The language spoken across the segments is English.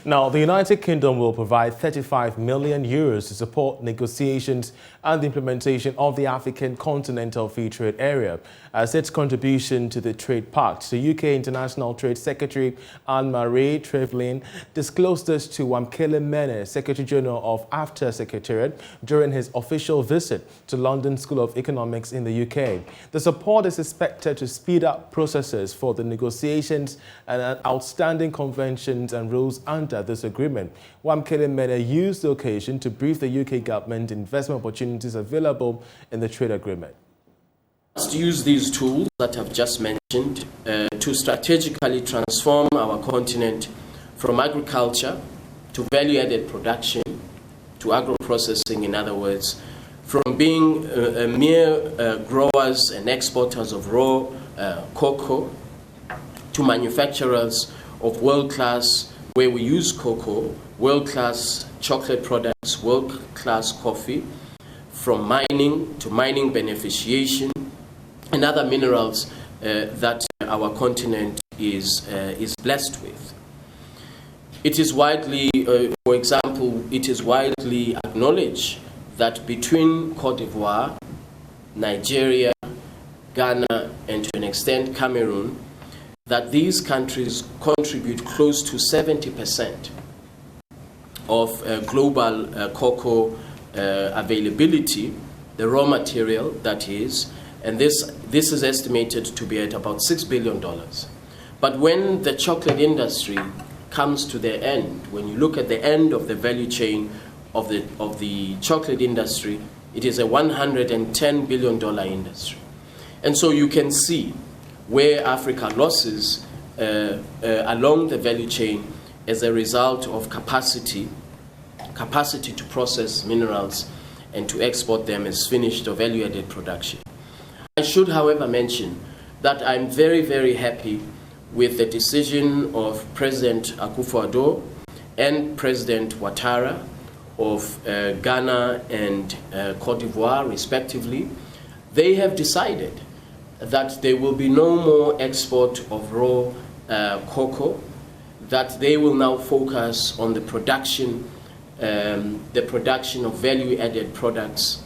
Now, the United Kingdom will provide 35 million euros to support negotiations and the implementation of the African Continental Free Trade Area as its contribution to the trade pact. The UK International Trade Secretary Anne-Marie Trevelyan disclosed this to Wamkele Mene, Secretary General of AFTA Secretariat, during his official visit to London School of Economics in the UK. The support is expected to speed up processes for the negotiations and outstanding conventions and rules under this agreement. Wamkele Mene used the occasion to brief the UK government investment opportunities available in the trade agreement. To use these tools that I've just mentioned to strategically transform our continent from agriculture to value-added production to agro-processing, in other words, from being mere growers and exporters of raw cocoa to manufacturers of world-class, where we use cocoa, world-class chocolate products, world-class coffee, from mining to mining beneficiation and other minerals that our continent is blessed with. It is widely, for example, it is widely acknowledged that between Cote d'Ivoire, Nigeria, Ghana, and to an extent Cameroon, that these countries contribute close to 70% of global cocoa availability, the raw material that is, and this is estimated to be at about $6 billion. But when the chocolate industry comes to their end, when you look at the end of the value chain of the chocolate industry, it is a $110 billion industry. And so you can see where Africa losses along the value chain as a result of capacity to process minerals and to export them as finished or value-added production. I should, however, mention that I'm very, very happy with the decision of President Akufo-Addo and President Ouattara of Ghana and Cote d'Ivoire, respectively. They have decided that there will be no more export of raw cocoa, that they will now focus on the production of value-added products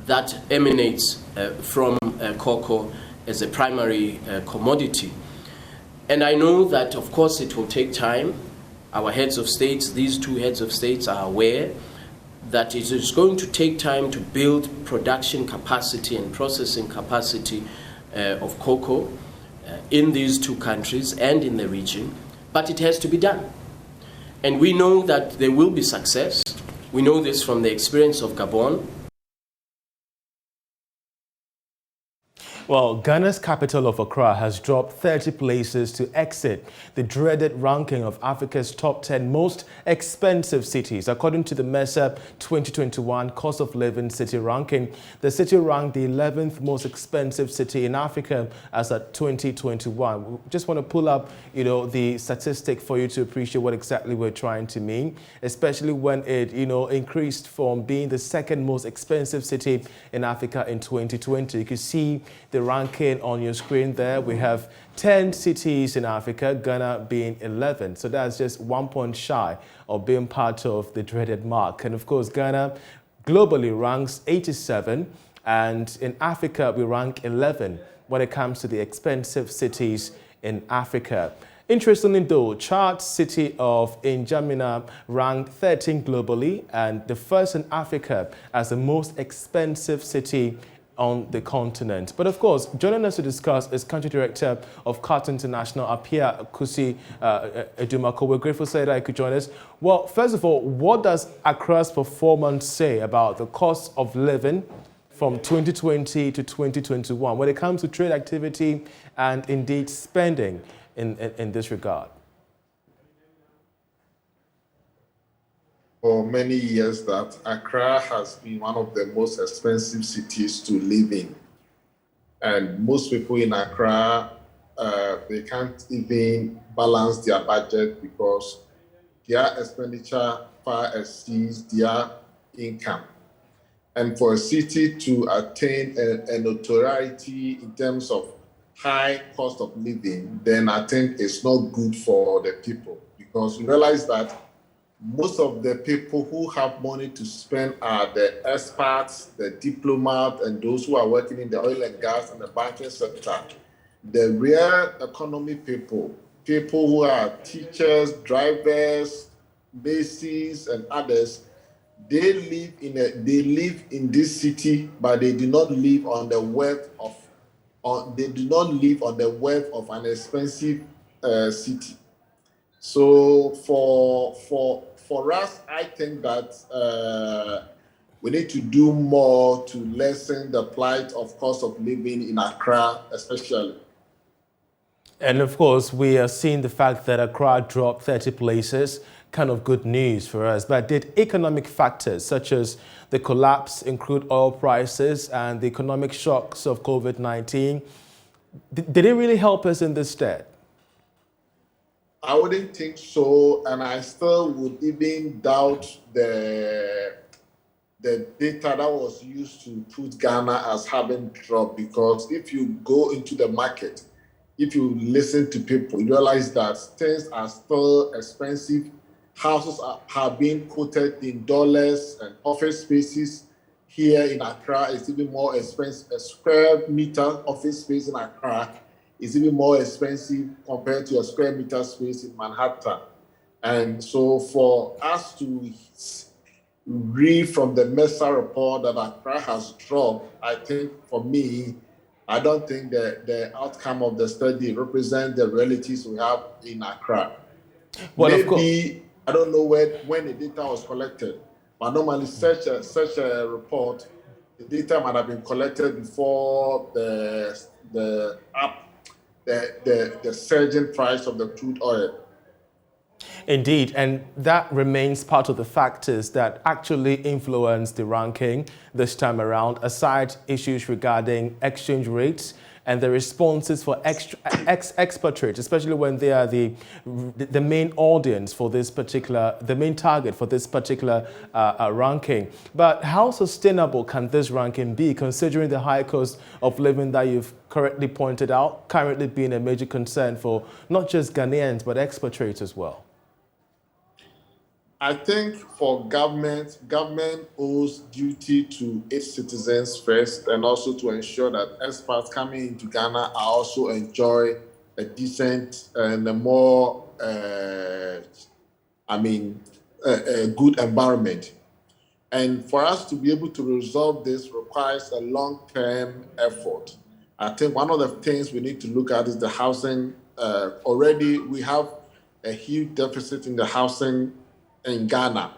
that emanates from cocoa as a primary commodity. And I know that, of course, it will take time. Our heads of states, these two heads of states, are aware that it is going to take time to build production capacity and processing capacity of cocoa in these two countries and in the region, but it has to be done. And we know that there will be success. We know this from the experience of Gabon. Well, Ghana's capital of Accra has dropped 30 places to exit the dreaded ranking of Africa's top 10 most expensive cities. According to the MESA 2021 Cost of Living City Ranking, the city ranked the 11th most expensive city in Africa as at 2021. We just want to pull up, the statistic for you to appreciate what exactly we're trying to mean, especially when it, increased from being the second most expensive city in Africa in 2020. You can see the ranking on your screen there. We have 10 cities in Africa, Ghana being 11. So that's just 1 point shy of being part of the dreaded mark. And of course, Ghana globally ranks 87, and in Africa, we rank 11 when it comes to the expensive cities in Africa. Interestingly though, Chad city of N'Djamena ranked 13 globally and the first in Africa as the most expensive city on the continent. But of course, joining us to discuss is Country Director of Qatar International, Apia Kusi Edumako. We're grateful that you could join us. Well, first of all, what does Accra's performance say about the cost of living from 2020 to 2021 when it comes to trade activity and indeed spending in this regard? For many years that Accra has been one of the most expensive cities to live in. And most people in Accra, they can't even balance their budget because their expenditure far exceeds their income. And for a city to attain a notoriety in terms of high cost of living, then I think it's not good for the people, because you realize that most of the people who have money to spend are the experts, the diplomats, and those who are working in the oil and gas and the banking sector. The real economy people who are teachers, drivers, bases, and others, they live in this city, but they do not live on the wealth of an expensive city. So for us, I think that we need to do more to lessen the plight of cost of living in Accra, especially. And of course, we are seeing the fact that Accra dropped 30 places, kind of good news for us. But did economic factors such as the collapse in crude oil prices and the economic shocks of COVID-19, did it really help us in this stead? I wouldn't think so, and I still would even doubt the data that was used to put Ghana as having dropped, because if you go into the market, if you listen to people, you realize that things are still expensive. Houses have been quoted in dollars, and office spaces here in Accra is even more expensive. A square meter office space in Accra is even more expensive compared to a square meter space in Manhattan. And so for us to read from the MESA report that Accra has dropped, I think for me, I don't think that the outcome of the study represents the realities we have in Accra. Well, maybe, I don't know when the data was collected, but normally such a report, the data might have been collected before the surging price of the crude oil. Indeed, and that remains part of the factors that actually influence the ranking this time around, aside issues regarding exchange rates and the responses for expatriates, especially when they are the main audience for this particular, the main target for this particular ranking. But how sustainable can this ranking be, considering the high cost of living that you've correctly pointed out, currently being a major concern for not just Ghanaians, but expatriates as well? I think for government owes duty to its citizens first, and also to ensure that expats coming into Ghana are also enjoy a decent and a more, a good environment. And for us to be able to resolve this requires a long-term effort. I think one of the things we need to look at is the housing. Already we have a huge deficit in the housing in Ghana.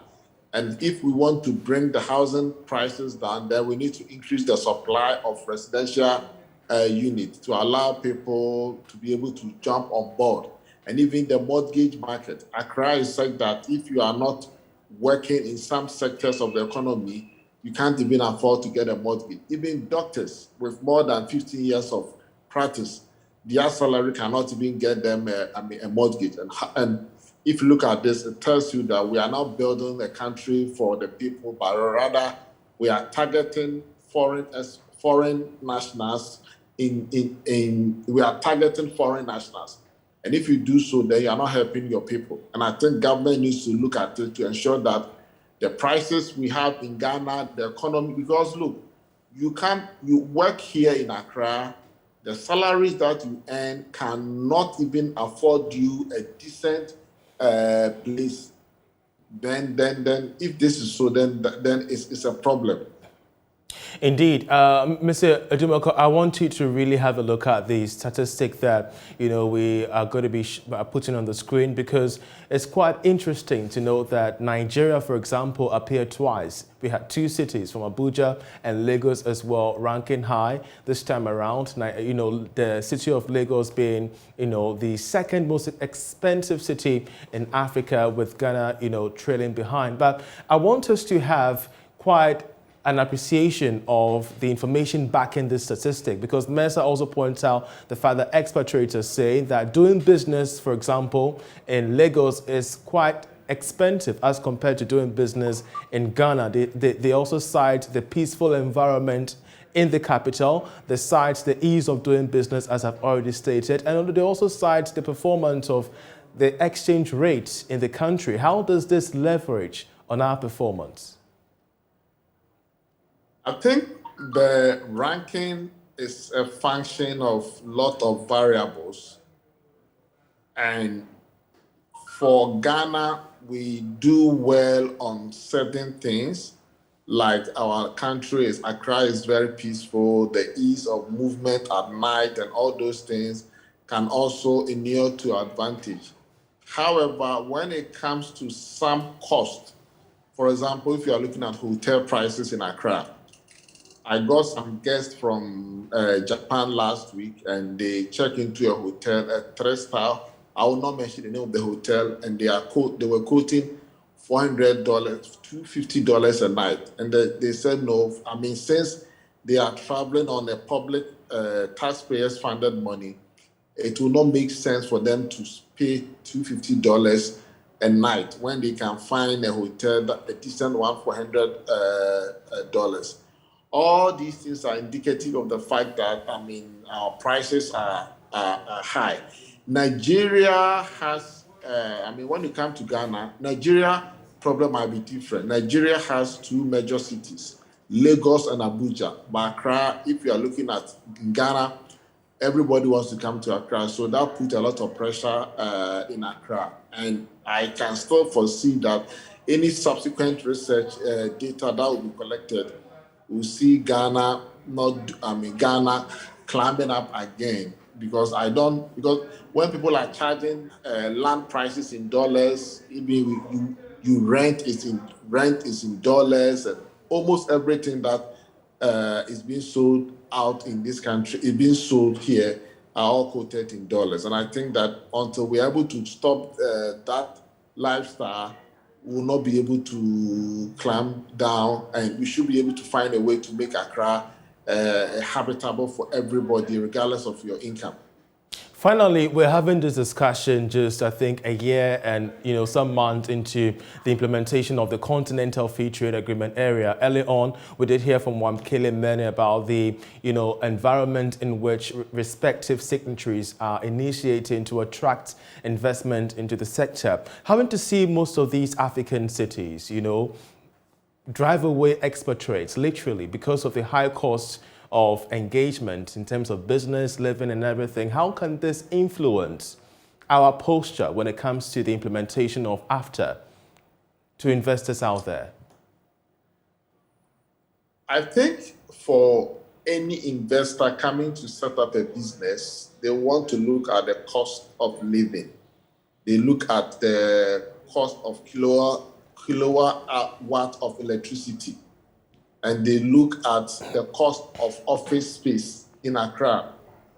And if we want to bring the housing prices down, then we need to increase the supply of residential units to allow people to be able to jump on board. And even the mortgage market, Accra is such that if you are not working in some sectors of the economy, you can't even afford to get a mortgage. Even doctors with more than 15 years of practice, their salary cannot even get them a mortgage. And if you look at this, it tells you that we are not building a country for the people, but rather we are targeting foreign nationals. We are targeting foreign nationals, and if you do so, then you are not helping your people. And I think government needs to look at it to ensure that the prices we have in Ghana, the economy, because look, you work here in Accra, the salaries that you earn cannot even afford you a decent place. Then if this is so, then it's a problem. Indeed. Mr. Adumako, I want you to really have a look at the statistic that, we are going to be putting on the screen, because it's quite interesting to note that Nigeria, for example, appeared twice. We had two cities from Abuja and Lagos as well ranking high this time around. The city of Lagos being, the second most expensive city in Africa, with Ghana, trailing behind. But I want us to have quite an appreciation of the information backing this statistic, because MESA also points out the fact that expatriates are saying that doing business, for example, in Lagos is quite expensive as compared to doing business in Ghana. They also cite the peaceful environment in the capital. They cite the ease of doing business, as I've already stated, and they also cite the performance of the exchange rates in the country. How does this leverage on our performance? I think the ranking is a function of a lot of variables. And for Ghana, we do well on certain things, like our country is, Accra is very peaceful, the ease of movement at night and all those things can also inure to advantage. However, when it comes to some cost, for example, if you are looking at hotel prices in Accra, I got some guests from Japan last week, and they checked into a hotel, a 3-star. I will not mention the name of the hotel, and they were quoting $400, $250 a night. And they said no. I mean, since they are traveling on a public taxpayers funded money, it will not make sense for them to pay $250 a night when they can find a hotel, a decent one, for $100. All these things are indicative of the fact that, I mean, our prices are high. Nigeria has, I mean, when you come to Ghana, Nigeria problem might be different. Nigeria has 2 major cities, Lagos and Abuja. But Accra, if you are looking at Ghana, everybody wants to come to Accra. So that put a lot of pressure in Accra. And I can still foresee that any subsequent research data that will be collected will see Ghana Ghana climbing up again, because when people are charging land prices in dollars, you rent is in dollars, and almost everything that is being sold out in this country is being sold here are all quoted in dollars. And I think that until we're able to stop that lifestyle, will not be able to clamp down, and we should be able to find a way to make Accra habitable for everybody, regardless of your income. Finally, we're having this discussion just, I think, a year and, some months into the implementation of the Continental Free Trade Agreement area. Early on, we did hear from Wamkele Mene about the, environment in which respective signatories are initiating to attract investment into the sector. Having to see most of these African cities, drive away expatriates, literally, because of the high cost of engagement in terms of business, living and everything. How can this influence our posture when it comes to the implementation of AFTA to investors out there? I think for any investor coming to set up a business, they want to look at the cost of living. They look at the cost of kilowatt of electricity. And they look at the cost of office space in Accra.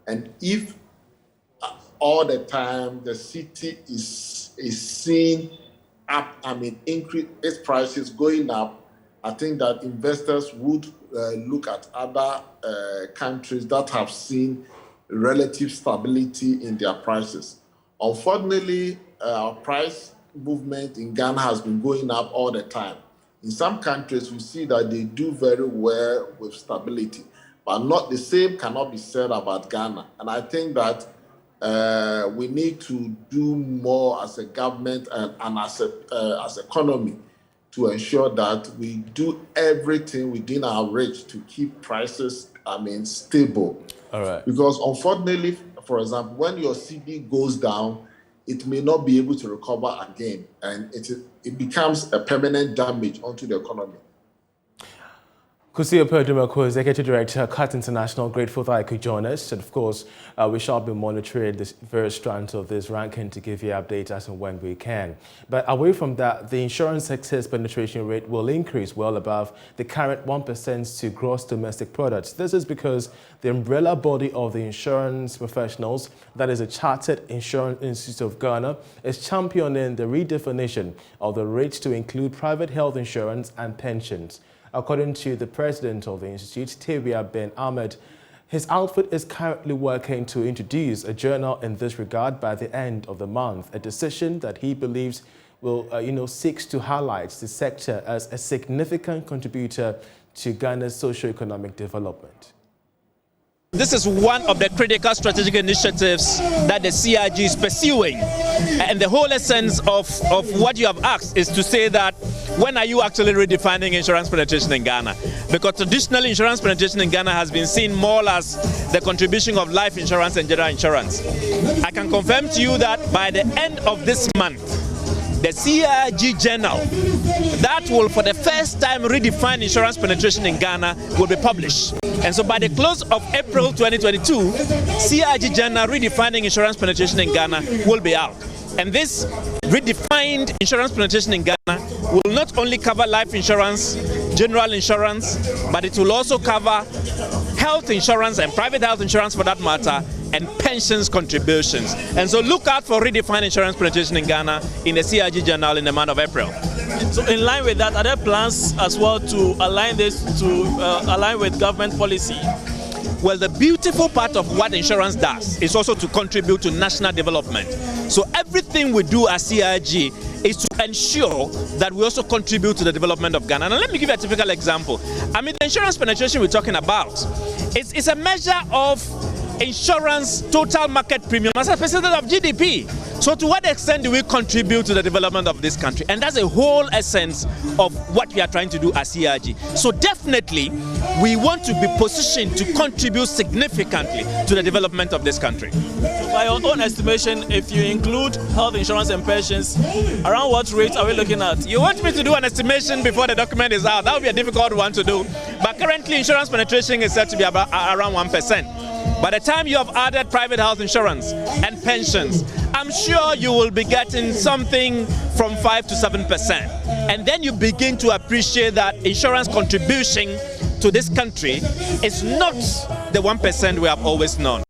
And if all the time the city is seeing increase its prices going up, I think that investors would look at other countries that have seen relative stability in their prices. Unfortunately, our price movement in Ghana has been going up all the time. In some countries, we see that they do very well with stability, but not the same cannot be said about Ghana. And I think that we need to do more as a government and as economy to ensure that we do everything within our reach to keep prices, stable. All right. Because unfortunately, for example, when your CD goes down, it may not be able to recover again, and it becomes a permanent damage onto the economy. Kusio Perdumako, Executive Director, CAT International, grateful that I could join us. And of course, we shall be monitoring this various strands of this ranking to give you updates as and when we can. But away from that, the insurance sector's penetration rate will increase well above the current 1% to gross domestic products. This is because the umbrella body of the insurance professionals, that is the Chartered Insurance Institute of Ghana, is championing the redefinition of the rates to include private health insurance and pensions. According to the president of the institute, Tewia Ben Ahmed, his outfit is currently working to introduce a journal in this regard by the end of the month, a decision that he believes will, seeks to highlight the sector as a significant contributor to Ghana's socio-economic development. This is one of the critical strategic initiatives that the CIG is pursuing. And the whole essence of what you have asked is to say that when are you actually redefining insurance penetration in Ghana? Because traditionally insurance penetration in Ghana has been seen more as the contribution of life insurance and general insurance. I can confirm to you that by the end of this month, the CIG journal that will for the first time redefine insurance penetration in Ghana will be published. And so by the close of April 2022, CIG journal redefining insurance penetration in Ghana will be out. And this redefined insurance penetration in Ghana will not only cover life insurance, general insurance, but it will also cover health insurance and private health insurance for that matter, and pensions contributions. And so look out for redefined insurance penetration in Ghana in the CIG journal in the month of April. So in line with that, are there plans as well to align this to align with government policy? Well, the beautiful part of what insurance does is also to contribute to national development. So everything we do as CIG is to ensure that we also contribute to the development of Ghana. Now let me give you a typical example. I mean, the insurance penetration we're talking about, it's a measure of insurance total market premium as a percentage of GDP. So to what extent do we contribute to the development of this country? And that's the whole essence of what we are trying to do as CIG. So definitely we want to be positioned to contribute significantly to the development of this country. So by your own estimation, if you include health insurance and pensions, around what rate are we looking at? You want me to do an estimation before the document is out? That would be a difficult one to do. But currently around penetration is said to be about around 1%. By the time you have added private health insurance and pensions, I'm sure you will be getting something from 5 to 7%. And then you begin to appreciate that insurance contribution to this country is not the 1% we have always known.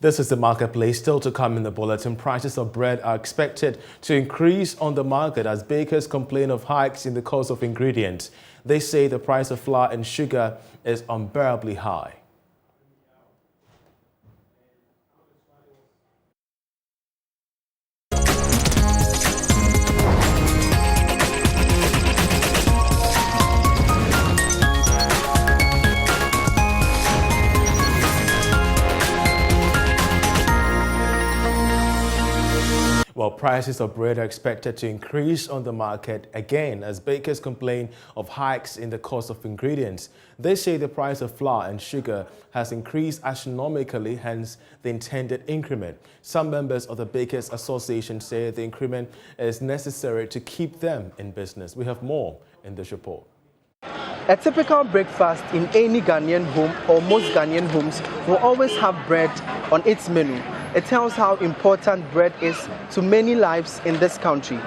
This is the marketplace. Still to come in the bulletin, prices of bread are expected to increase on the market as bakers complain of hikes in the cost of ingredients. They say the price of flour and sugar is unbearably high. Well, prices of bread are expected to increase on the market again as bakers complain of hikes in the cost of ingredients. They say the price of flour and sugar has increased astronomically, hence the intended increment. Some members of the Bakers Association say the increment is necessary to keep them in business. We have more in this report. A typical breakfast in any Ghanaian home or most Ghanaian homes will always have bread on its menu. It tells how important bread is to many lives in this country.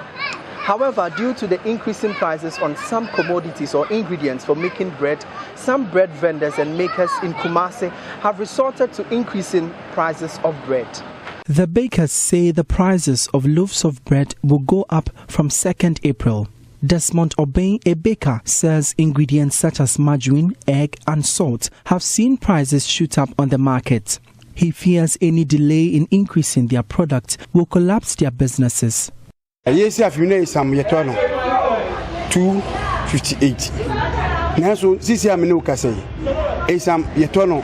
However, due to the increasing prices on some commodities or ingredients for making bread, some bread vendors and makers in Kumasi have resorted to increasing prices of bread. The bakers say the prices of loaves of bread will go up from 2nd April. Desmond Obey, a baker, says ingredients such as margarine, egg and salt have seen prices shoot up on the market. He fears any delay in increasing their product will collapse their businesses. Yes, I've been some yetono 258. Now, so this year, no say, some yetono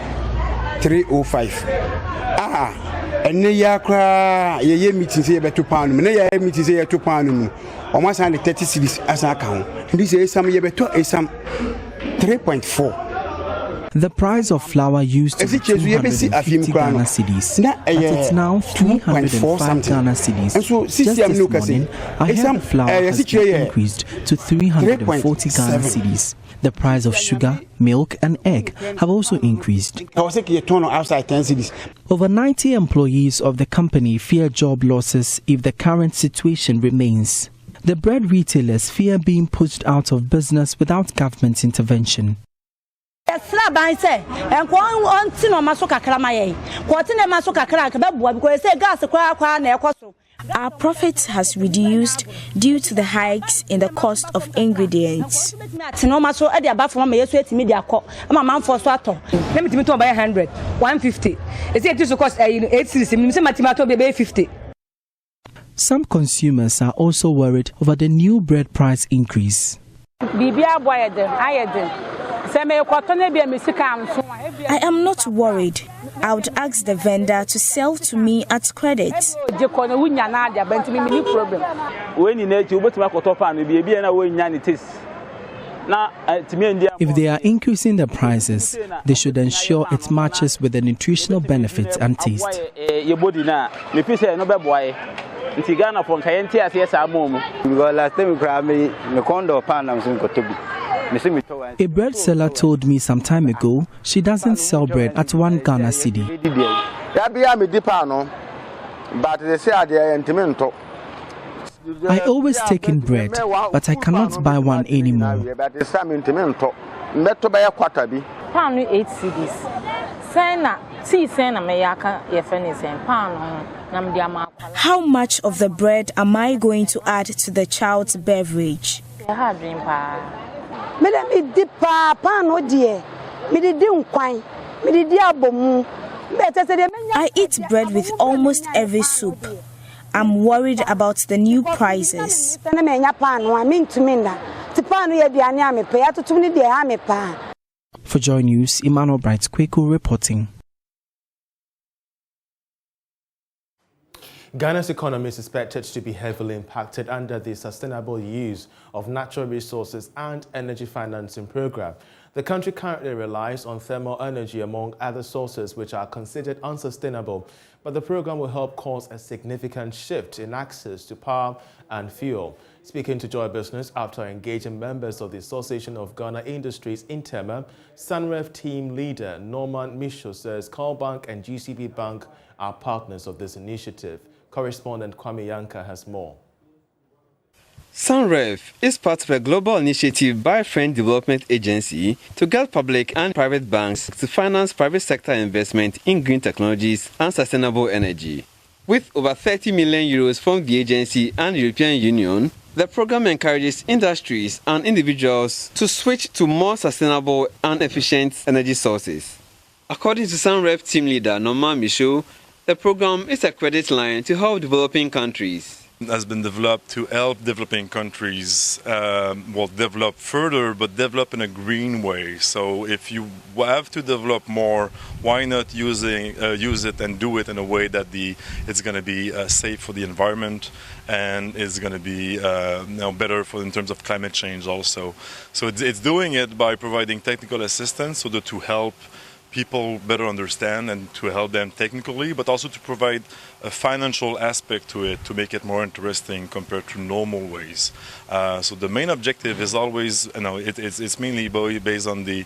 305. And the Accra, ye meeting say about £2, and meeting say £2, almost 30 cities as an account. And this is some ye better, some 3.4. The price of flour used to be 250 Ghana cedis, but it's now 305 Ghana cedis. Just this morning, I heard the flour has been increased to 340 Ghana cedis. The price of sugar, milk and egg have also increased. Over 90 employees of the company fear job losses if the current situation remains. The bread retailers fear being pushed out of business without government intervention. Our profit has reduced due to the hikes in the cost of ingredients. Some consumers are also worried over the new bread price increase. I am not worried. I would ask the vendor to sell to me at credit. If they are increasing the prices, they should ensure it matches with the nutritional benefits and taste. Because last time A bread seller told me some time ago she doesn't sell bread at 1 Ghana cedi. I always take in bread, but I cannot buy one anymore. Pound 8 cedis. How much of the bread am I going to add to the child's beverage? I eat bread with almost every soup. I'm worried about the new prices. For JoyNews, Emmanuel Bright Kweku reporting. Ghana's economy is expected to be heavily impacted under the Sustainable Use of Natural Resources and Energy Financing Program. The country currently relies on thermal energy among other sources which are considered unsustainable, but the program will help cause a significant shift in access to power and fuel. Speaking to Joy Business after engaging members of the Association of Ghana Industries Interma, Sunref team leader Norman Michaud says Carl Bank and GCB Bank are partners of this initiative. Correspondent Kwame Yanka has more. Sunref is part of a global initiative by French Development Agency to get public and private banks to finance private sector investment in green technologies and sustainable energy. With over 30 million euros from the agency and European Union, the program encourages industries and individuals to switch to more sustainable and efficient energy sources. According to Sunref team leader Norman Michaud, the program is a credit line to help developing countries. It has been developed to help developing countries develop further, but develop in a green way. So if you have to develop more, why not use it and do it in a way that it's going to be safe for the environment and is going to be better in terms of climate change also. So it's doing it by providing technical assistance so that to help people better understand and to help them technically, but also to provide a financial aspect to it to make it more interesting compared to normal ways. So the main objective is always, it's mainly based on the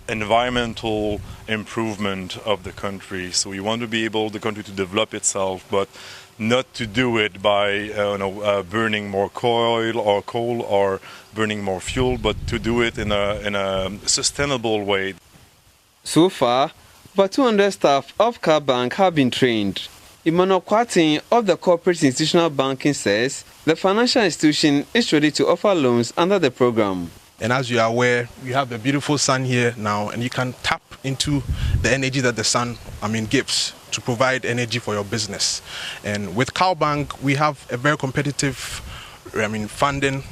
environmental improvement of the country. So we want to be able the country to develop itself, but not to do it by burning more coal or burning more fuel, but to do it in a sustainable way. So far, about 200 staff of Carl Bank have been trained. Emmanuel Kwatin of the Corporate Institutional Banking says the financial institution is ready to offer loans under the program. And as you are aware, we have the beautiful sun here now, and you can tap into the energy that the sun, gives to provide energy for your business. And with Carl Bank, we have a very competitive, funding,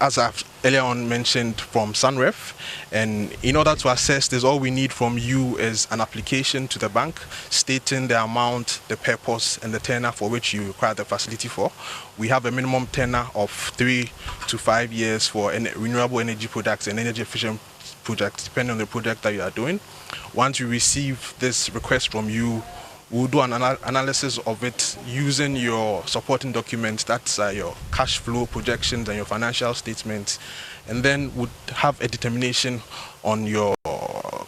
as I've earlier on mentioned, from Sunref. And in order to assess this, all we need from you is an application to the bank stating the amount, the purpose, and the tenor for which you require the facility for. We have a minimum tenor of 3 to 5 years for renewable energy products and energy efficient projects, depending on the project that you are doing. Once you receive this request from you, we'll do an analysis of it using your supporting documents, that's your cash flow projections and your financial statements, and then would have a determination on your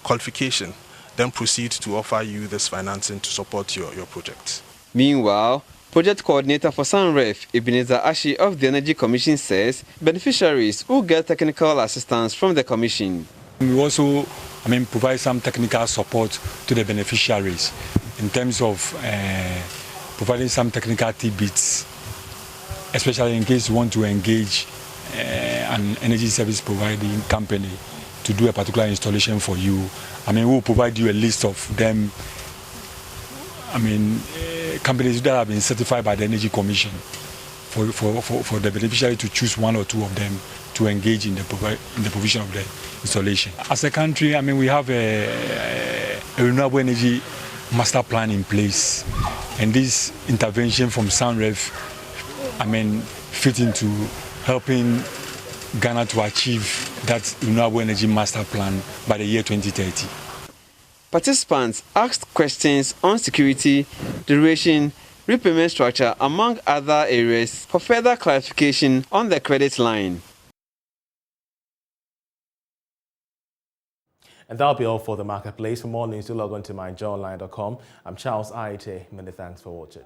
qualification, then proceed to offer you this financing to support your project. Meanwhile, Project Coordinator for Sunref, Ebenezer Ashi of the Energy Commission says beneficiaries will get technical assistance from the Commission. We also provide some technical support to the beneficiaries in terms of providing some technical tidbits, especially in case you want to engage an energy service providing company to do a particular installation for you. We'll provide you a list of them, companies that have been certified by the Energy Commission for the beneficiary to choose one or two of them to engage in the provision of the installation. As a country, we have a a renewable energy master plan in place. And this intervention from SunRev, fit into helping Ghana to achieve that renewable energy master plan by the year 2030. Participants asked questions on security, duration, repayment structure, among other areas, for further clarification on the credit line. And that'll be all for the marketplace. For more news, do log on to myjoyonline.com. I'm Charles Aite. Many thanks for watching.